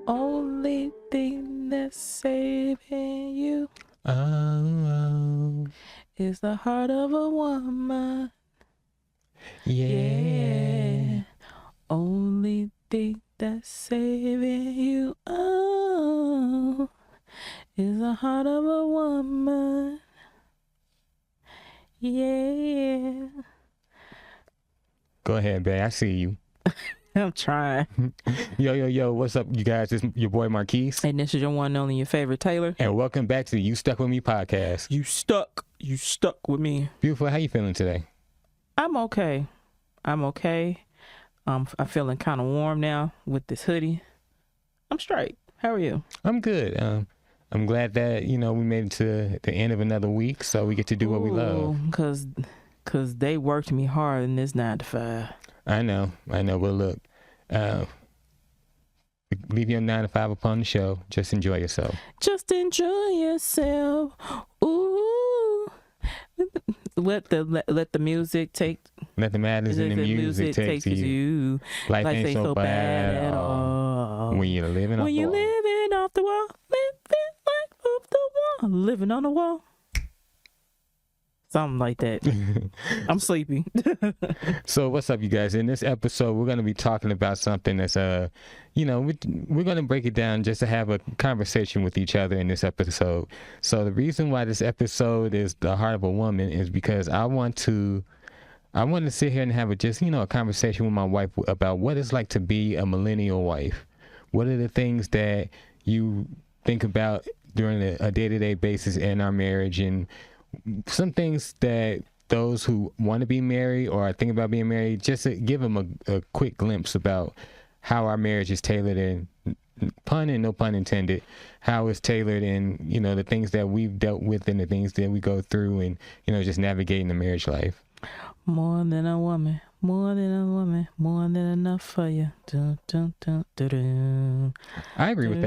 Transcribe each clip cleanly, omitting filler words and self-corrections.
Only thing that's saving you Oh, is the heart of a woman. yeah. Only thing that's saving you is the heart of a woman. Yeah. Go ahead, babe. I see you. I'm trying. Yo, what's up, you guys? It's your boy Marquis. And this is your one and only, your favorite Taylor. And welcome back to the You Stuck With Me podcast. You stuck with me. Beautiful, how you feeling today? I'm okay. I'm feeling kind of warm now with this hoodie. I'm straight. How are you? I'm good. I'm glad that, we made it to the end of another week, so we get to do what we love. Cause they worked me hard in this 9 to 5. I know. But look, leave your 9 to 5 upon the show. Just enjoy yourself. Just enjoy yourself. Ooh. Let the music take. Let the madness in the music take to you. Life ain't so bad at all. When you're living off the wall. Living off the wall. Living life off the wall. Living on the wall. Something like that. I'm sleepy. So what's up, you guys? In this episode, we're going to be talking about something that's, we're going to break it down just to have a conversation with each other in this episode. So the reason why this episode is the heart of a woman is because I want to sit here and have a conversation with my wife about what it's like to be a millennial wife. What are the things that you think about during a day-to-day basis in our marriage, and some things that those who want to be married or are thinking about being married, just to give them a quick glimpse about how our marriage is tailored, and pun and no pun intended, how it's tailored, and the things that we've dealt with and the things that we go through, and just navigating the marriage life. More than a woman, more than a woman, more than enough for you. Dun, dun, dun, dun, dun. I agree with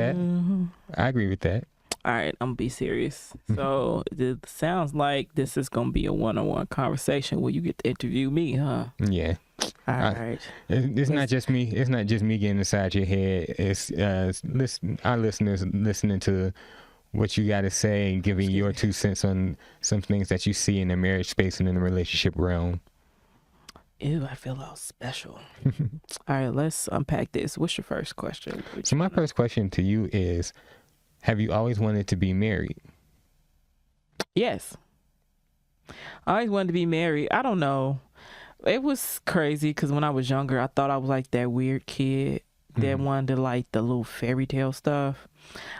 that. All right, I'm gonna be serious. So it sounds like this is gonna be a one-on-one conversation where you get to interview me, huh? Yeah. All right. It's not just me. It's not just me getting inside your head. It's our listeners listening to what you got to say and giving your 2 cents on some things that you see in the marriage space and in the relationship realm. Ew, I feel all special. All right, let's unpack this. What's your first question? So my first question to you is, have you always wanted to be married? Yes. I always wanted to be married. I don't know. It was crazy because when I was younger, I thought I was like that weird kid that wanted to like the little fairy tale stuff.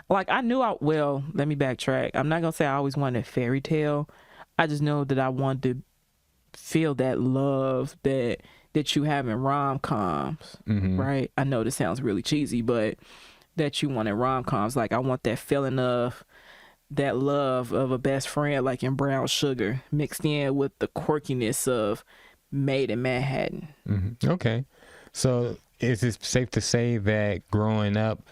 Like let me backtrack. I'm not going to say I always wanted a fairy tale. I just know that I wanted to feel that love that you have in rom-coms, right? I know this sounds really cheesy, but that you want in rom-coms. Like I want that feeling of that love of a best friend, like in Brown Sugar, mixed in with the quirkiness of Made in Manhattan. Okay. So is it safe to say that growing up,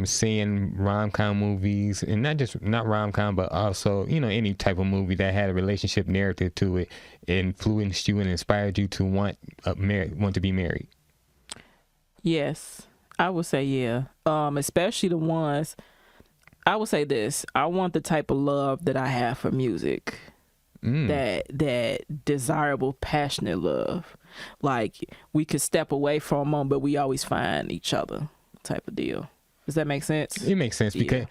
seeing rom-com movies, and not rom-com, but also, any type of movie that had a relationship narrative to it, influenced you and inspired you to want to be married? Yes, I would say yeah. Especially the ones, I would say this, I want the type of love that I have for music. That desirable, passionate love. Like we could step away for a moment, but we always find each other type of deal. Does that make sense? It makes sense because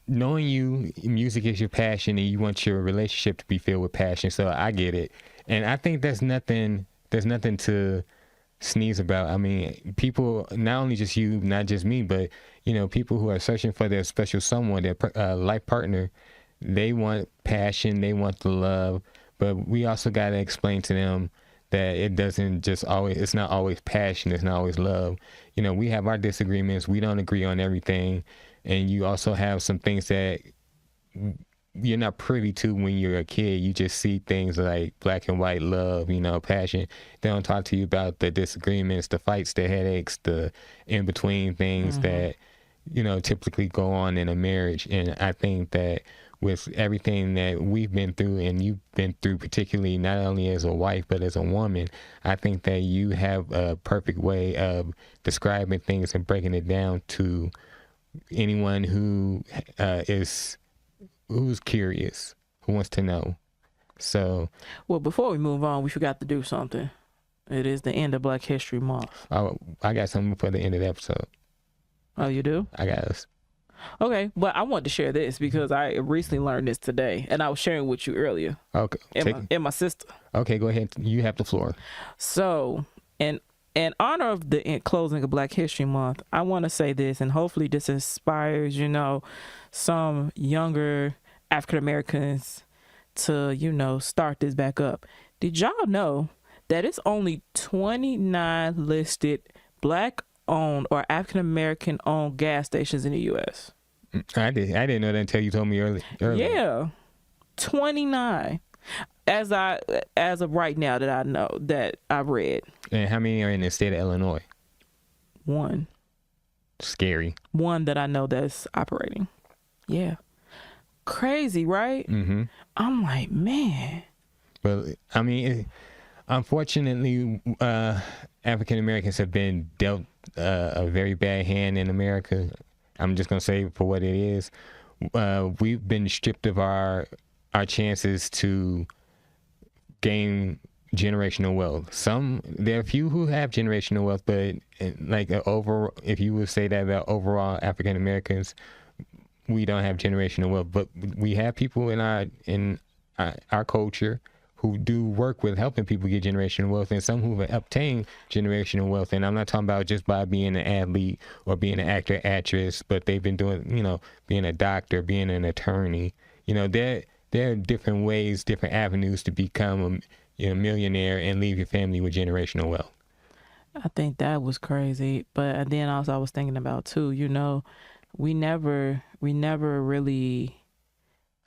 knowing you, music is your passion, and you want your relationship to be filled with passion. So I get it. And I think there's nothing to sneeze about. I mean, people, not only just you, not just me, but, people who are searching for their special someone, their life partner, they want passion, they want the love, but we also got to explain to them that it's not always passion, it's not always love. We have our disagreements, we don't agree on everything, and you also have some things that you're not privy to when you're a kid. You just see things like black and white love, passion. They don't talk to you about the disagreements, the fights, the headaches, the in-between things that, typically go on in a marriage. And I think that with everything that we've been through and you've been through, particularly not only as a wife but as a woman, I think that you have a perfect way of describing things and breaking it down to anyone who who's curious, who wants to know. So, well, before we move on, we forgot to do something. It is the end of Black History Month. I got something for the end of the episode. Oh, you do? I got us. Okay, but I want to share this because I recently learned this today, and I was sharing with you earlier. Okay. And my sister. Okay, go ahead. You have the floor. So, in honor of the closing of Black History Month, I want to say this, and hopefully this inspires, some younger African Americans to, start this back up. Did y'all know that it's only 29 listed Black-owned or African American-owned gas stations in the U.S.? I didn't know that until you told me earlier. Yeah, 29. As of right now that I know, that I read. And how many are in the state of Illinois? One. Scary. One that I know that's operating. Yeah. Crazy, right? Mm-hmm. I'm like, man. Well, I mean, unfortunately, African Americans have been dealt a very bad hand in America. I'm just gonna say for what it is. We've been stripped of our chances to gain generational wealth. There are a few who have generational wealth, but if you would say that about overall African Americans, we don't have generational wealth. But we have people in our culture who do work with helping people get generational wealth, and some who have obtained generational wealth. And I'm not talking about just by being an athlete or being an actor, actress, but they've been doing, being a doctor, being an attorney. There are different ways, different avenues to become a millionaire and leave your family with generational wealth. I think that was crazy. But then also I was thinking about too, we never really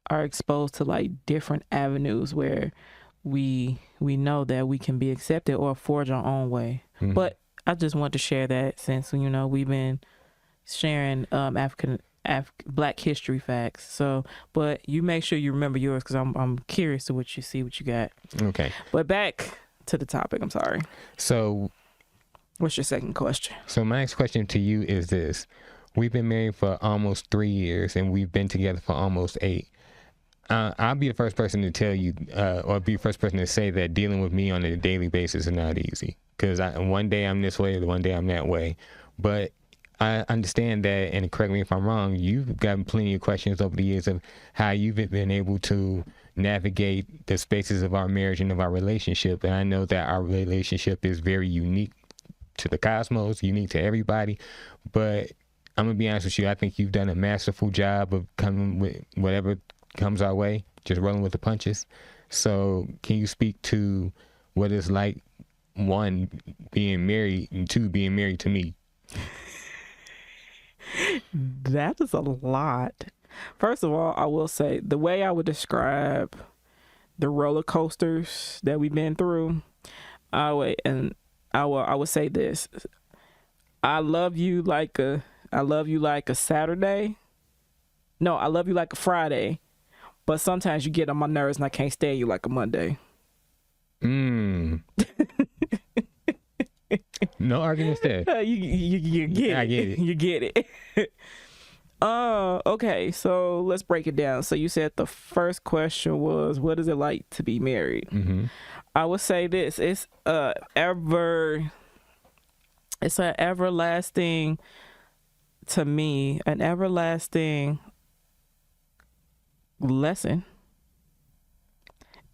are exposed to like different avenues where we know that we can be accepted or forge our own way. Mm-hmm. But I just want to share that since we've been sharing Black history facts. So, but you make sure you remember yours because I'm curious to what you got. Okay. But back to the topic. I'm sorry. So, what's your second question? So my next question to you is this: we've been married for almost 3 years, and we've been together for almost 8. I'll be the first person to tell you, or be the first person to say that dealing with me on a daily basis is not easy. Because one day I'm this way, one day I'm that way. But I understand that, and correct me if I'm wrong, you've gotten plenty of questions over the years of how you've been able to navigate the spaces of our marriage and of our relationship. And I know that our relationship is very unique to the cosmos, unique to everybody. But I'm going to be honest with you, I think you've done a masterful job of coming with whatever comes our way, just rolling with the punches. So can you speak to what it's like, 1, being married, and 2, being married to me? That is a lot. First of all, I will say the way I would describe the roller coasters that we've been through, I would say this: I love you like a Saturday. No, I love you like a Friday, but sometimes you get on my nerves and I can't stand you like a Monday. No arguments there. You get it. I get it. You get it. Okay, so let's break it down. So you said the first question was, what is it like to be married? Mm-hmm. I would say this: it's an everlasting, to me, an everlasting lesson.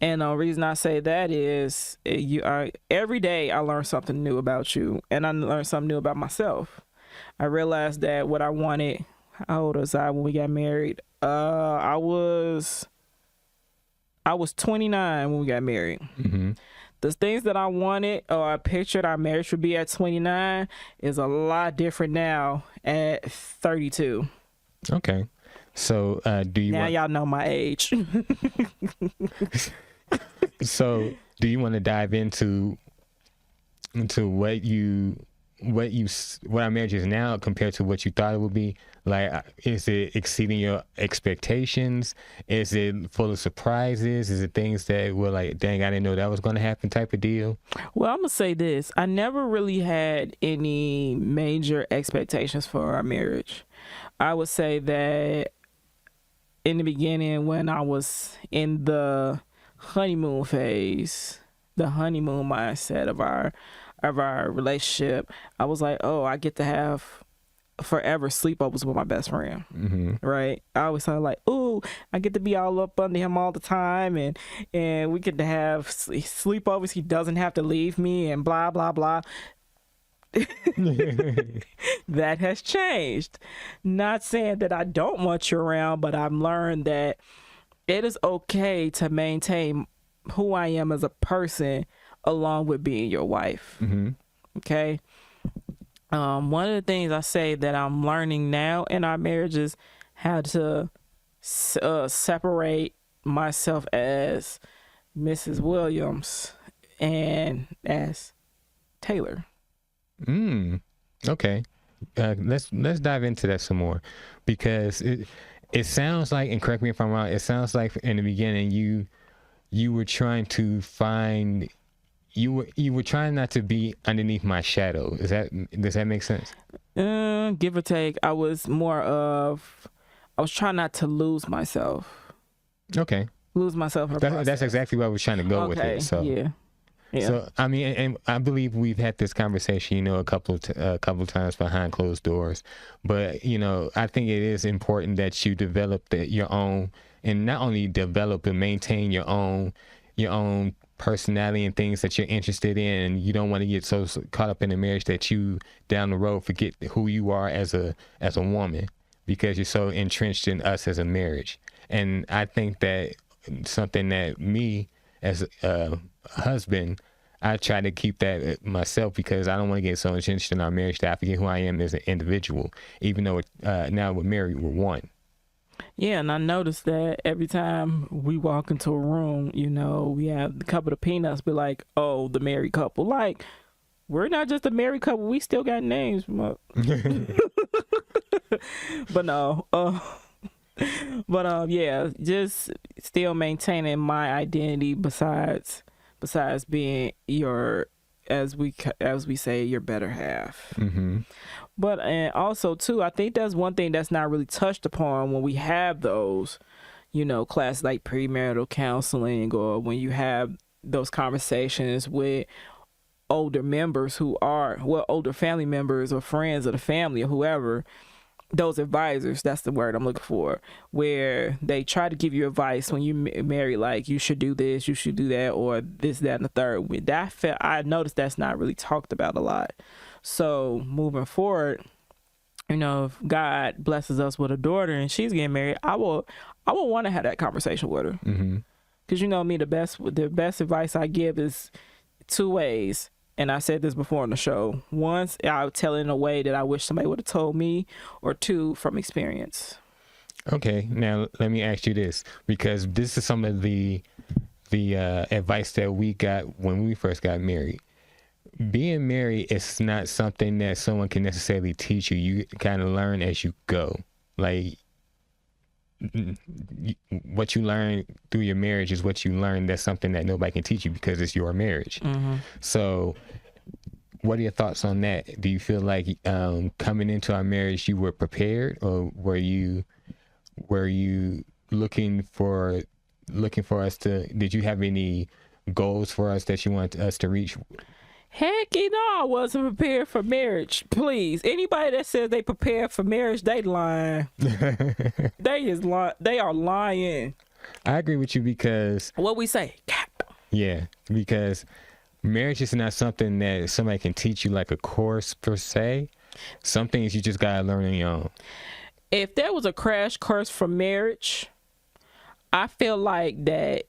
And the reason I say that is every day I learn something new about you, and I learn something new about myself. I realized that what I wanted. How old was I when we got married? I was 29 when we got married. Mm-hmm. The things that I wanted or I pictured our marriage would be at 29 is a lot different now at 32. Okay. So do you y'all know my age. So do you want to dive into what what our marriage is now compared to what you thought it would be? Like, is it exceeding your expectations? Is it full of surprises? Is it things that were like, dang, I didn't know that was going to happen type of deal? Well, I'm gonna say this: I never really had any major expectations for our marriage. I would say that in the beginning, when I was in the honeymoon phase, the honeymoon mindset of our relationship, I was like, oh, I get to have forever sleepovers with my best friend. Right? I always sound like, ooh, I get to be all up under him all the time, and we get to have sleepovers. He doesn't have to leave me, and blah blah blah. That has changed. Not saying that I don't want you around, but I've learned that it is okay to maintain who I am as a person along with being your wife. Okay. One of the things I say that I'm learning now in our marriage is how to separate myself as Mrs. Williams and as Taylor. Okay. Let's dive into that some more, because it sounds like, and correct me if I'm wrong, it sounds like in the beginning you were trying to find, you were trying not to be underneath my shadow. Does that make sense? Give or take. I was trying not to lose myself. Okay. Lose myself. That's exactly what I was trying to go with it. So yeah. So I mean, and I believe we've had this conversation, a couple of times behind closed doors. But I think it is important that you develop your own, and not only develop but maintain your own personality and things that you're interested in. And you don't want to get so caught up in a marriage that you down the road forget who you are as a woman, because you're so entrenched in us as a marriage. And I think that something that me as a husband, I try to keep that myself, because I don't want to get so entrenched in our marriage that I forget who I am as an individual, even though now we're married, we're one. Yeah, and I noticed that every time we walk into a room, we have a couple of peanuts be like, oh, the married couple. Like, we're not just a married couple, we still got names. But no. Yeah, just still maintaining my identity besides being your, as we say, your better half. But and also too, I think that's one thing that's not really touched upon when we have those, classes like premarital counseling, or when you have those conversations with older members who are, older family members or friends of the family or whoever. Those advisors, that's the word I'm looking for, where they try to give you advice when you marry, like, you should do this, you should do that, or this, that, and the third. With that, I noticed that's not really talked about a lot. So moving forward, if God blesses us with a daughter and she's getting married, I will want to have that conversation with her. Because me, the best advice I give is two ways. And I said this before on the show. Once, I'll tell it in a way that I wish somebody would have told me, or two, from experience. Okay, now let me ask you this, because this is some of the advice that we got when we first got married. Being married is not something that someone can necessarily teach you. You kind of learn as you go. Like, what you learn through your marriage is what you learn. That's something that nobody can teach you, because it's your marriage. So what are your thoughts on that? Do you feel like coming into our marriage you were prepared, or were you looking for us to, did you have any goals for us that you wanted us to reach? Heck, I wasn't prepared for marriage. Please, anybody that says they prepared for marriage, they lying. They are lying. I agree with you, because what we say. Yeah, because marriage is not something that somebody can teach you like a course per se. Some things you just gotta learn on your own. If there was a crash course for marriage, I feel like that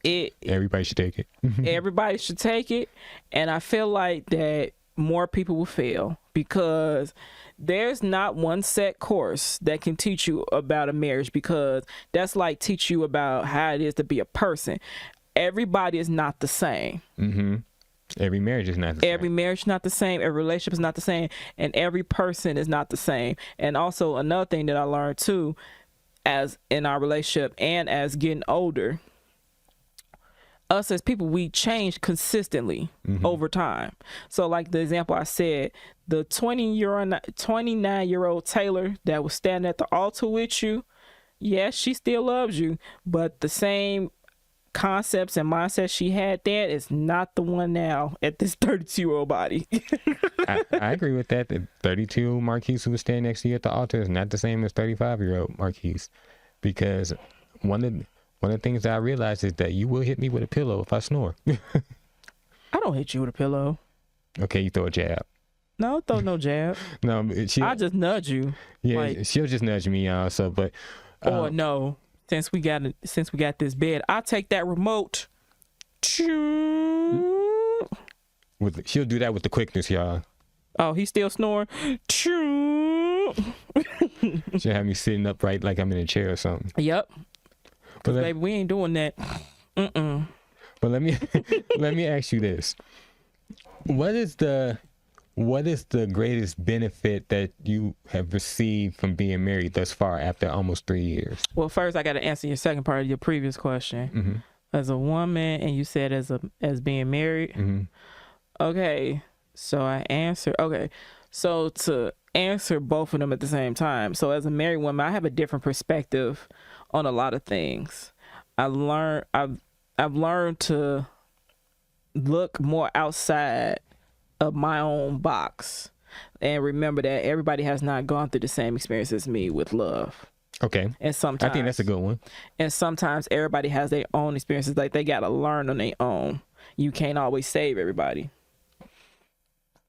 everybody should take it. Everybody should take it. And I feel like that more people will fail, because there's not one set course that can teach you about a marriage, because that's like teach you about how it is to be a person. Everybody is not the same. Every marriage is not the Every same. marriage is not the same. Every relationship is not the same. And every person is not the same. And also another thing that I learned too, as in our relationship and as getting older, us as people, we change consistently over time. So like the example I said, the 29-year-old Taylor that was standing at the altar with you, yes, she still loves you, but the same concepts and mindset she had then is not the one now at this 32-year-old body. I agree with that. The 32-year-old Marquis who was standing next to you at the altar is not the same as 35-year-old Marquis, because one of the things that I realized is that you will hit me with a pillow if I snore. I don't hit you with a pillow. Okay, you throw a jab. No, throw no jab. No, I just nudge you. Yeah, like, she'll just nudge me also, but or no, since we got this bed, I'll take that remote. she'll do that with the quickness, y'all. Oh, he's still snoring. She'll have me sitting upright like I'm in a chair or something. Yep. But Baby, we ain't doing that. But let me ask you this: what is the greatest benefit that you have received from being married thus far after almost 3 years? Well, first I got to answer your second part of your previous question. As a woman, and you said as being married. Okay, so I answer. Okay, so to answer both of them at the same time. So as a married woman, I have a different perspective on a lot of things. I've learned to look more outside of my own box and remember that everybody has not gone through the same experience as me with love. Okay. And sometimes I think that's a good one. And sometimes everybody has their own experiences. Like they got to learn on their own. You can't always save everybody.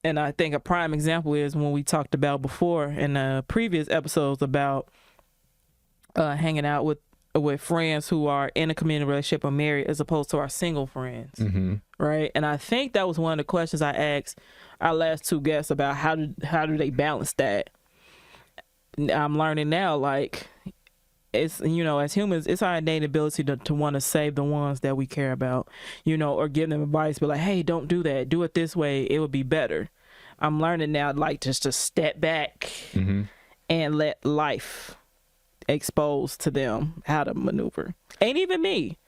And I think a prime example is when we talked about before in the previous episodes about hanging out with friends who are in a committed relationship or married as opposed to our single friends. Right. And I think that was one of the questions I asked our last two guests about how do they balance that. I'm learning now, like, it's, you know, as humans, it's our innate ability to want to save the ones that we care about, you know, or give them advice, but like, hey, don't do that. Do it this way. It would be better. I'm learning now, like, just to step back and let life expose to them how to maneuver. Ain't even me.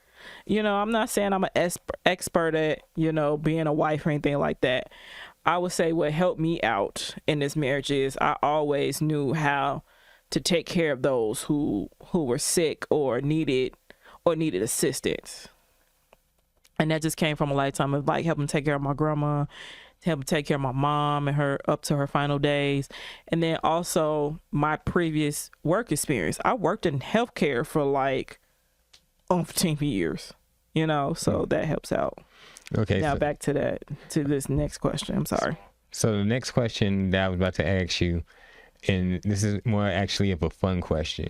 You know, I'm not saying I'm an expert at, you know, being a wife or anything like that. I would say what helped me out in this marriage is I always knew how to take care of those who were sick or needed assistance. And that just came from a lifetime of like helping take care of my grandma, helping take care of my mom and her up to her final days. And then also my previous work experience. I worked in healthcare for like 15 years, you know, so that helps out. Okay. Now back to this next question. I'm sorry. So the next question that I was about to ask you, and this is more actually of a fun question.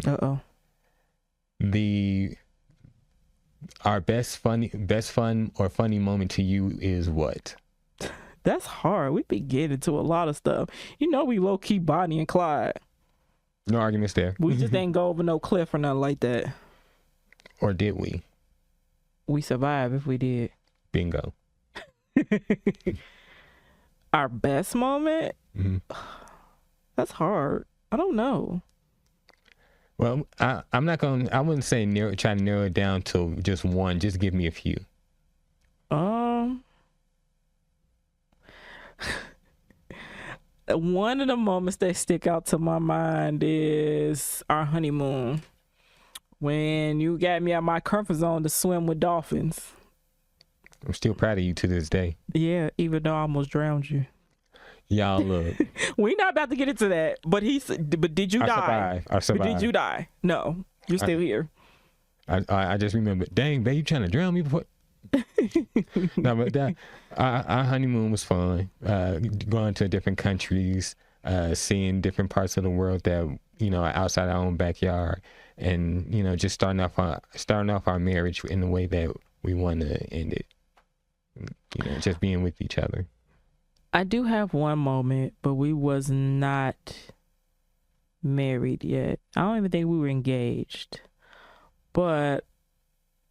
Our best fun or funny moment to you is what? That's hard. We be getting to a lot of stuff. You know, we low key Bonnie and Clyde. No arguments there. We just ain't go over no cliff or nothing like that. Or did we? We survive if we did. Bingo. Our best moment? That's hard. I don't know. Well, I wouldn't say try to narrow it down to just one. Just give me a few. One of the moments that stick out to my mind is our honeymoon. When you got me out of my comfort zone to swim with dolphins. I'm still proud of you to this day. Yeah, even though I almost drowned you. Y'all look. We're not about to get into that. But did you die? I survived. But did you die? No, you're still here. I just remember, dang, babe, you trying to drown me before? No, but our honeymoon was fun. Going to different countries, seeing different parts of the world that, you know, are outside our own backyard, and, you know, just starting off our marriage in the way that we want to end it. You know, just being with each other. I do have one moment, but we was not married yet. I don't even think we were engaged. But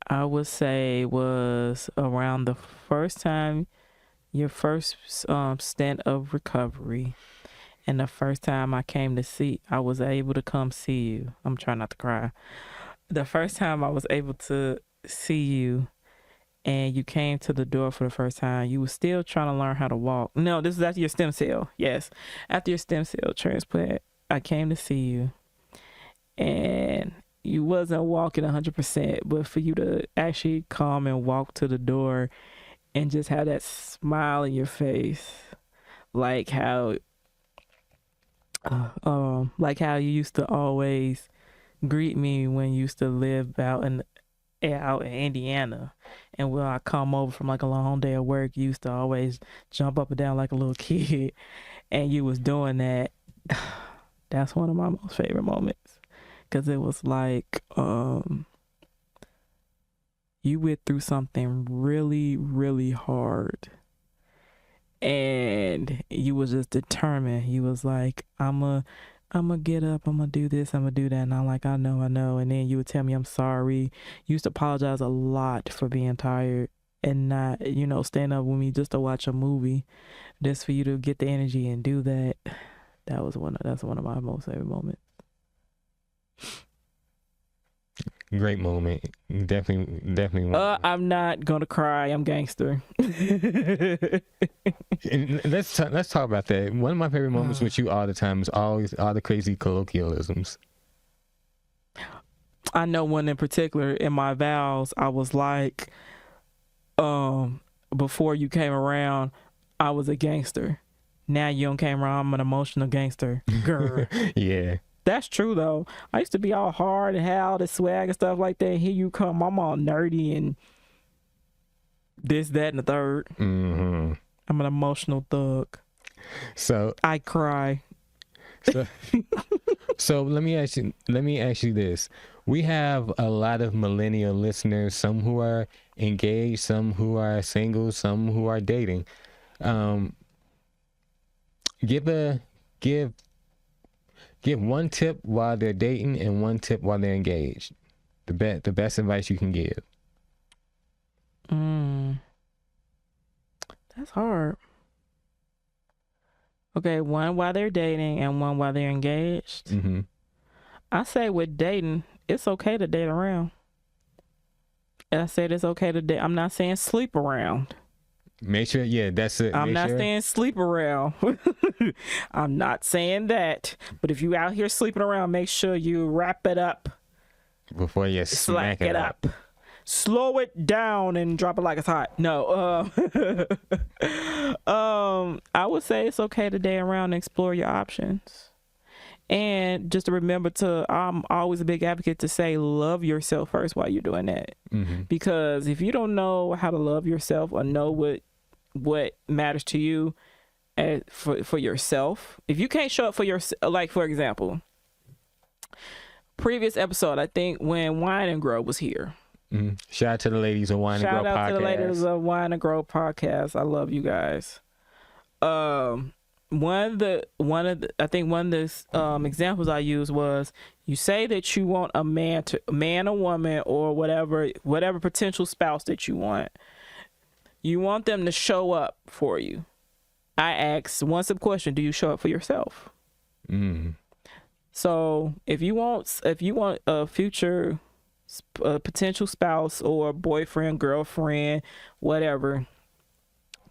I would say was around the first time your first stint of recovery, and the first time I was able to come see you. I'm trying not to cry. The first time I was able to see you, and you came to the door for the first time, you were still trying to learn how to walk. No, this is after your stem cell. Yes, after your stem cell transplant, I came to see you, and you wasn't walking 100%, but for you to actually come and walk to the door and just have that smile in your face, like how you used to always greet me when you used to live out in Indiana, and when I come over from like a long day of work, you used to always jump up and down like a little kid, and you was doing that. That's one of my most favorite moments, because it was like you went through something really, really hard, and you was just determined. You was like, I'm gonna get up, I'm gonna do this, I'm gonna do that. And I'm like, I know. And then you would tell me I'm sorry. You used to apologize a lot for being tired and not, staying up with me just to watch a movie, just for you to get the energy and do that. That's one of my most favorite moments. Great moment. Definitely. I'm not gonna cry. I'm gangster. And let's talk about that. One of my favorite moments with you all the time is always all the crazy colloquialisms. I know one in particular. In my vows, I was like, before you came around, I was a gangster. Now you don't came around, I'm an emotional gangster. Girl. Yeah. That's true though. I used to be all hard and have all the swag and stuff like that. And here you come, I'm all nerdy and this, that, and the third. Mm-hmm. I'm an emotional thug. So I cry. So let me ask you this. We have a lot of millennial listeners, some who are engaged, some who are single, some who are dating. Give one tip while they're dating and one tip while they're engaged. The best advice you can give. That's hard. Okay, one while they're dating and one while they're engaged. Mm-hmm. I say with dating, it's okay to date around. And I said it's okay to date. I'm not saying sleep around. Make sure, yeah, that's it. I'm not saying sleep around. I'm not saying that. But if you out here sleeping around, make sure you wrap it up before you smack it up. Slow it down and drop it like it's hot. No. I would say it's okay to date around and explore your options. And just to remember I'm always a big advocate to say love yourself first while you're doing that. Mm-hmm. Because if you don't know how to love yourself or know what matters to you for yourself, if you can't show up for yourself, like for example, previous episode, I think when Wine and Grow was here. Mm-hmm. Shout out to the ladies of Wine and Grow podcast. Shout out to the ladies of Wine and Grow podcast. I love you guys. One of the examples I used was, you say that you want a man or woman or whatever potential spouse that you want them to show up for you. I asked one simple question: do you show up for yourself? So if you want a future potential spouse or boyfriend, girlfriend, whatever,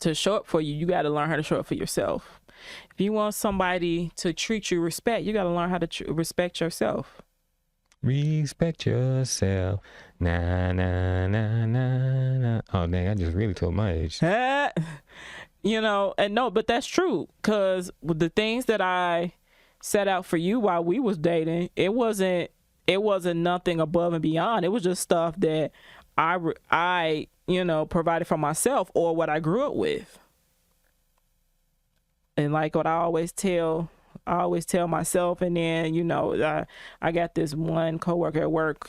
to show up for you, you got to learn how to show up for yourself. If you want somebody to treat you respect, you got to learn how to respect yourself. Respect yourself. Nah, nah, nah, nah, nah. Oh, dang, I just really told my age. And no, but that's true. Because the things that I set out for you while we was dating, it wasn't nothing above and beyond. It was just stuff that I provided for myself or what I grew up with. And like what I always tell myself, and then I got this one coworker at work.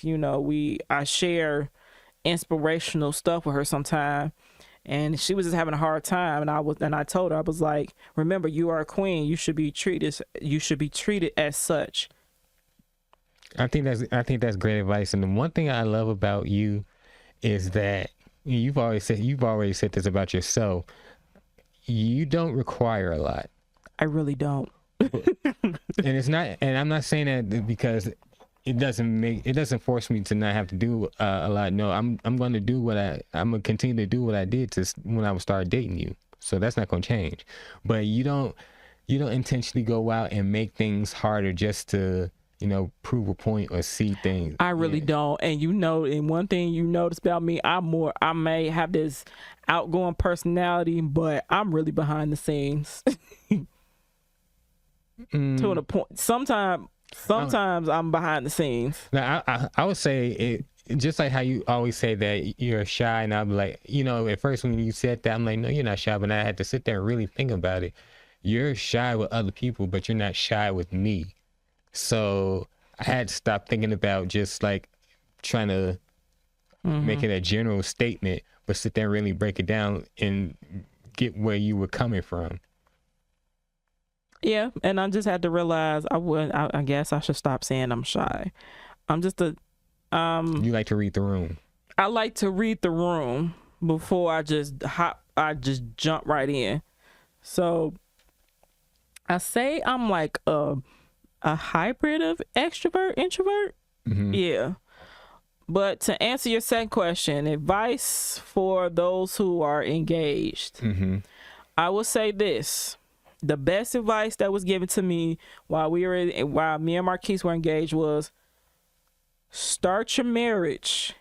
I share inspirational stuff with her sometime, and she was just having a hard time. And I told her, I was like, remember, you are a queen. You should be treated as such. I think that's great advice. And the one thing I love about you is that you've already said this about yourself. you don't require a lot. I really don't. And it's not, and I'm not saying that because it doesn't force me to not have to do a lot. No, I'm going to do I'm going to continue to do what I did when I would start dating you. So that's not going to change. But you don't intentionally go out and make things harder just to, prove a point or see things. I really don't. And and one thing you notice about me, I may have this outgoing personality, but I'm really behind the scenes. To the point. Sometimes I'm behind the scenes. Now, I would say it just like how you always say that you're shy, and I'm like, at first when you said that, I'm like, no, you're not shy, but I had to sit there and really think about it. You're shy with other people, but you're not shy with me. So I had to stop thinking about just like trying to make it a general statement, but sit there and really break it down and get where you were coming from. Yeah, and I just had to realize I guess I should stop saying I'm shy. I'm just You like to read the room. I like to read the room before I just jump right in. So I say I'm like a hybrid of extrovert, introvert. Mm-hmm. Yeah. But to answer your second question, advice for those who are engaged. Mm-hmm. I will say this. The best advice that was given to me while me and Marquis were engaged was start your marriage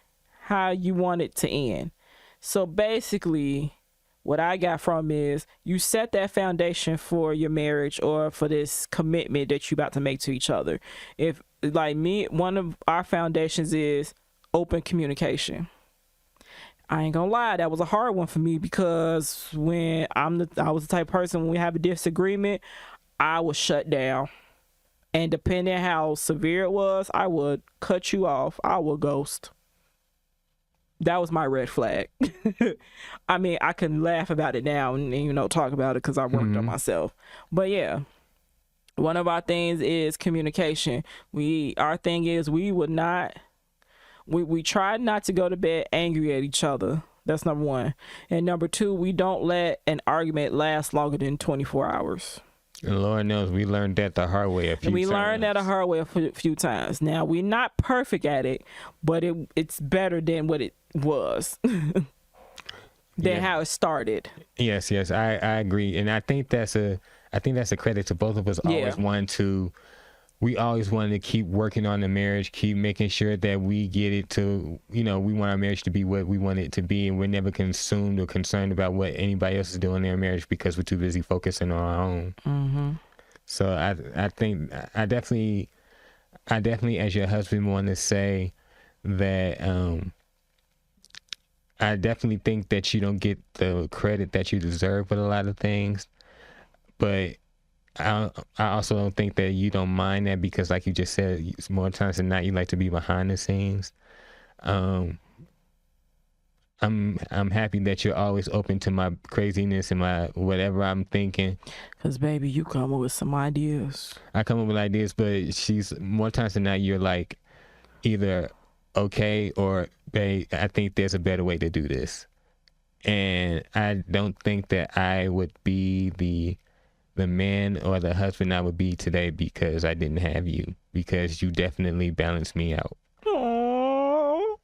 how you want it to end. So basically, what I got from is you set that foundation for your marriage or for this commitment that you're about to make to each other. If like me, one of our foundations is open communication. I ain't gonna lie, that was a hard one for me because when I was the type of person, when we have a disagreement, I would shut down. And depending on how severe it was, I would cut you off. I would ghost. That was my red flag. I mean, I can laugh about it now and talk about it because I worked on myself. But yeah, one of our things is communication. Our thing is we try not to go to bed angry at each other. That's number one. And number two, we don't let an argument last longer than 24 hours. And Lord knows we learned that the hard way a few times. We learned that the hard way a few times. Now, we're not perfect at it, but it's better than what it was. How it started. Yes, I agree. And I think that's a credit to both of us. We always wanted to keep working on the marriage, keep making sure that we get it to, we want our marriage to be what we want it to be. And we're never consumed or concerned about what anybody else is doing in their marriage because we're too busy focusing on our own. Mm-hmm. So I think I definitely, as your husband, want to say that I definitely think that you don't get the credit that you deserve with a lot of things. But I also don't think that you don't mind that because, like you just said, more times than not, you like to be behind the scenes. I'm happy that you're always open to my craziness and my whatever I'm thinking. Cause baby, you come up with some ideas. I come up with ideas, but she's more times than not, you're like either okay or babe, I think there's a better way to do this. And I don't think that I would be the man or the husband I would be today because I didn't have you, because you definitely balanced me out. Aww.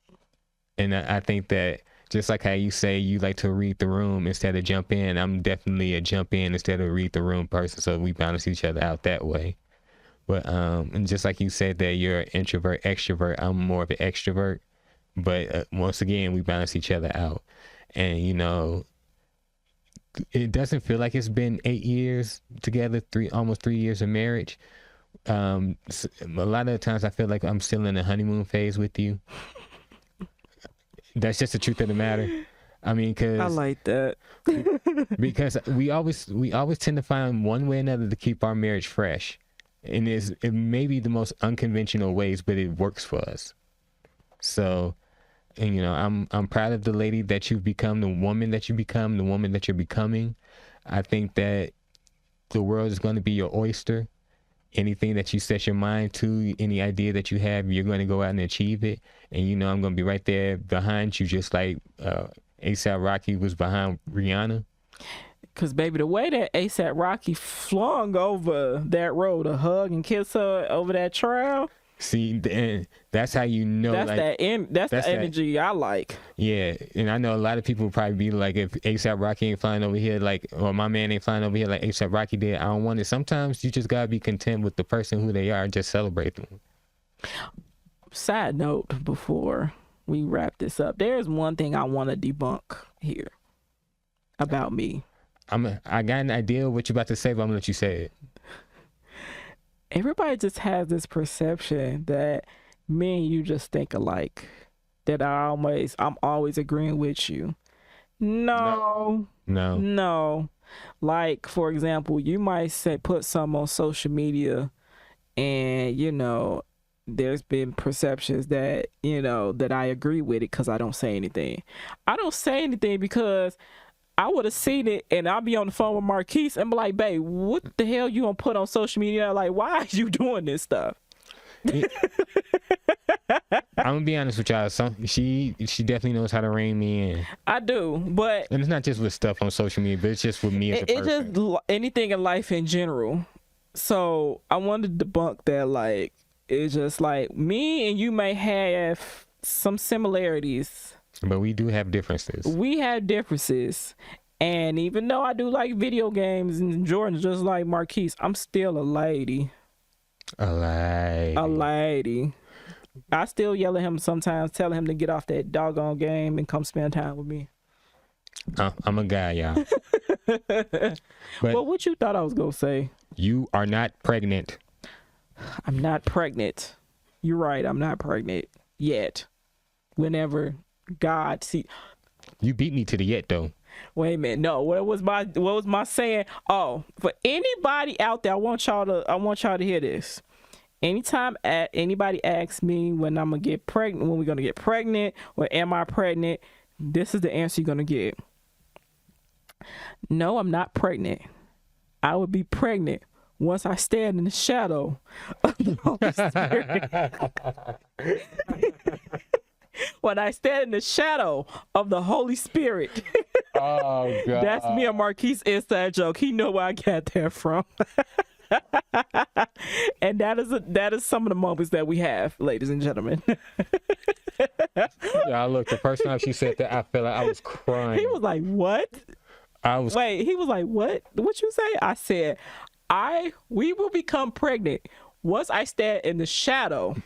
And I think that just like how you say you like to read the room instead of jump in, I'm definitely a jump in instead of read the room person. So we balance each other out that way. But and just like you said that you're an introvert, extrovert, I'm more of an extrovert. But once again, we balance each other out. And, it doesn't feel like it's been 8 years together, almost 3 years of marriage. A lot of the times I feel like I'm still in the honeymoon phase with you. That's just the truth of the matter. I mean, cause I like that. because we always tend to find one way or another to keep our marriage fresh, and it may be the most unconventional ways, but it works for us. So, and I'm proud of the lady that you've become, the woman that you become, the woman that you're becoming. I think that the world is going to be your oyster. Anything that you set your mind to, any idea that you have, you're going to go out and achieve it. And I'm going to be right there behind you, just like A$AP Rocky was behind Rihanna. Cause baby, the way that ASAP Rocky flung over that road to hug and kiss her over that trail. See, and that's how you know. That's like, that's the energy I like. Yeah, and I know a lot of people would probably be like, if ASAP Rocky ain't flying over here, like, or my man ain't flying over here like ASAP Rocky did, I don't want it. Sometimes you just gotta be content with the person who they are and just celebrate them. Side note, before we wrap this up, there's one thing I want to debunk here about me. I got an idea of what you're about to say, but I'm gonna let you say it. Everybody just has this perception that me and you just think alike. That I'm always agreeing with you. No. Like, for example, you might put something on social media, and there's been perceptions that that I agree with it because I don't say anything. I don't say anything because I would have seen it, and I'll be on the phone with Marquis and be like, babe, what the hell you gonna put on social media? Like, why are you doing this stuff? I'm gonna be honest with y'all. She definitely knows how to rein me in. I do, but and it's not just with stuff on social media, but it's just with me as a person. It's just anything in life in general. So I wanted to debunk that. Like, it's just like me and you may have some similarities. But we do have differences. And even though I do like video games and Jordan's just like Marquise, I'm still a lady. A lady. I still yell at him sometimes, telling him to get off that doggone game and come spend time with me. I'm a guy, y'all. Well, what you thought I was going to say? You are not pregnant. I'm not pregnant. You're right. I'm not pregnant yet. Whenever God see, you beat me to the yet though. Wait a minute. No, what was my saying? Oh, for anybody out there, I want y'all to hear this. Anytime anybody asks me when I'm gonna get pregnant, when we're gonna get pregnant, or am I pregnant, this is the answer you're gonna get. No, I'm not pregnant. I would be pregnant once I stand in the shadow of the Holy Spirit. When I stand in the shadow of the Holy Spirit. Oh, God. That's me and Marquis' inside joke. He know where I got that from. And that is some of the moments that we have, ladies and gentlemen. Yeah, look, the first time she said that, I felt like I was crying. He was like, what? He was like, what? What you say? I said, we will become pregnant once I stand in the shadow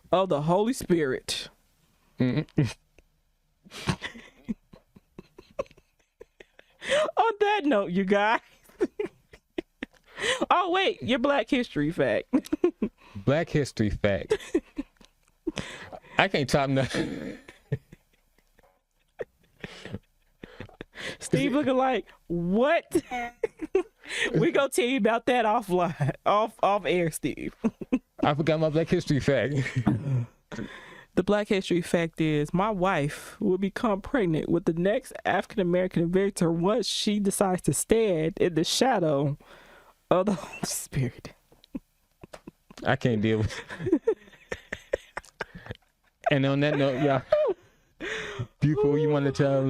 of the Holy Spirit. On that note, you guys. Oh wait, your Black History fact. Black History fact. I can't top nothing. Steve looking like, what? We gonna tell you about that offline, off air, Steve. I forgot my Black History fact. The Black History fact is my wife will become pregnant with the next African American victor once she decides to stand in the shadow of the Holy Spirit. I can't deal with it. And on that note, y'all, people, you want to tell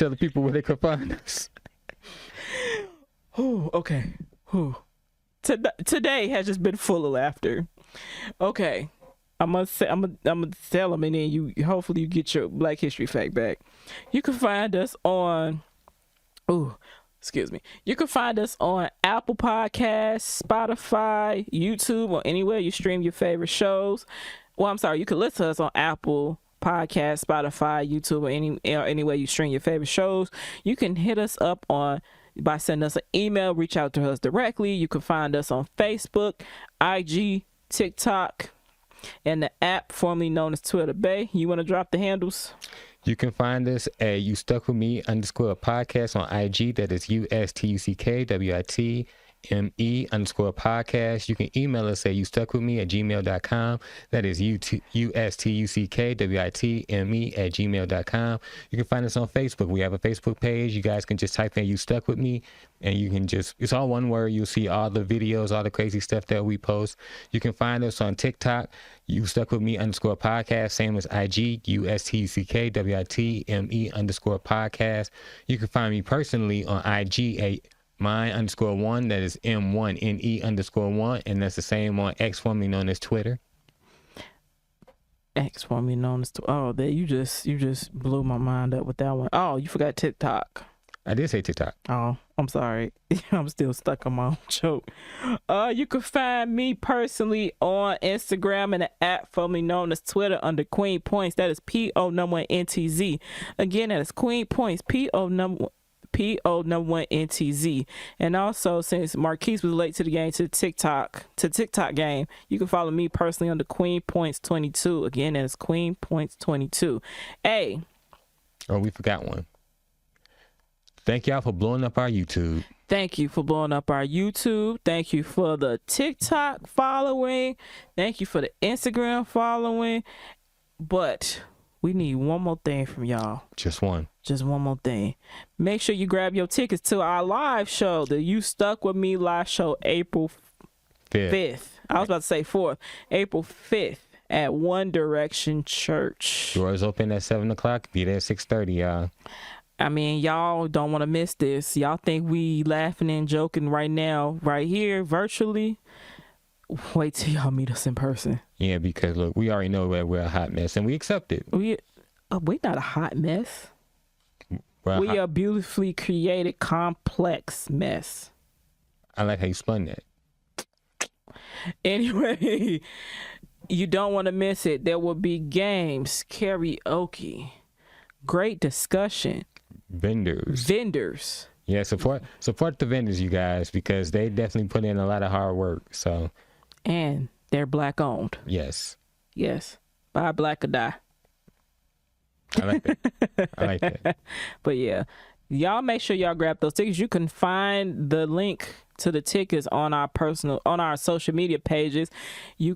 the people where they can find us? Oh, okay. Today has just been full of laughter. Okay. I'm gonna tell them, and then hopefully you get your Black History fact back. You can find us on, you can find us on Apple Podcasts, Spotify, YouTube, or anywhere you stream your favorite shows. Well, I'm sorry, you can listen to us on Apple Podcasts, Spotify, YouTube, or anywhere you stream your favorite shows. You can hit us up by sending us an email, reach out to us directly. You can find us on Facebook, IG, TikTok, and the app formerly known as Twitter Bay. You want to drop the handles? You can find us at You Stuck With Me _podcast on IG. That is USTUCKWITME_podcast. You can email us at youstuckwithme@gmail.com. That is USTUCKWITME@gmail.com. You can find us on Facebook. We have a Facebook page. You guys can just type in You Stuck With Me, and you can it's all one word. You'll see all the videos, all the crazy stuff that we post. You can find us on TikTok, You Stuck With Me _podcast, same as IG, USTUCKWITME _podcast. You can find me personally on IG mine_1. That is M1NE_1, and that's the same on X, formerly known as Twitter. X formerly known as that you just blew my mind up with that one. Oh, you forgot TikTok. I did say TikTok. Oh, I'm sorry. I'm still stuck on my own joke. You can find me personally on Instagram and the app formerly known as Twitter under Queen Points. That is PO_NTZ. Again, that is Queen Points. PO_NTZ. And also, since Marquis was late to the game, to TikTok game, you can follow me personally under Queen Points 22. Again, that is Queen Points 22. Hey. Oh, we forgot one. Thank y'all for blowing up our YouTube. Thank you for blowing up our YouTube. Thank you for the TikTok following. Thank you for the Instagram following. But we need one more thing from y'all. Just one more thing. Make sure you grab your tickets to our live show, the You Stuck With Me live show, April 5th. I was about to say 4th. April 5th at One Direction Church. Doors open at 7 o'clock. Be there at 6:30, y'all. I mean, y'all don't want to miss this. Y'all think we laughing and joking right now, right here, virtually. Wait till y'all meet us in person. Yeah, because look, we already know that we're a hot mess, and we accept it. We're not a hot mess. We are a beautifully created, complex mess. I like how you spun that. Anyway, you don't want to miss it. There will be games, karaoke, great discussion. Vendors. Yeah, support the vendors, you guys, because they definitely put in a lot of hard work. So, and they're Black owned. Yes. Buy black or die. I like that. But yeah, y'all make sure y'all grab those tickets. You can find the link to the tickets on our social media pages,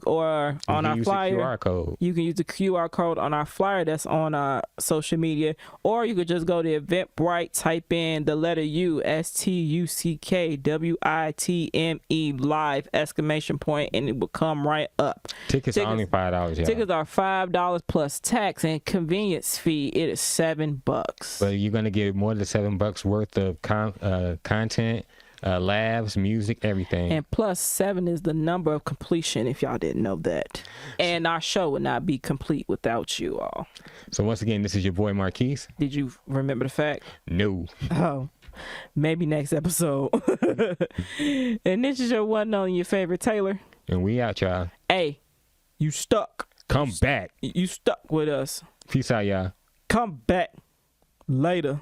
on our flyer. QR code. You can use the QR code on our flyer that's on our social media, or you could just go to Eventbrite, type in the letter U, STUCKWITME live ! And it will come right up. Tickets are only $5. Y'all. Tickets are $5 plus tax and convenience fee. It is $7. But you're gonna get more than $7 worth of content. Labs, music, everything. And plus 7 is the number of completion, if y'all didn't know that. And our show would not be complete without you all. So once again, this is your boy Marquis. Did you remember the fact? No. Oh, maybe next episode. And this is your one and only, your favorite Taylor. And we out, y'all. Hey, you stuck. Come back. You stuck with us. Peace out, y'all. Come back later.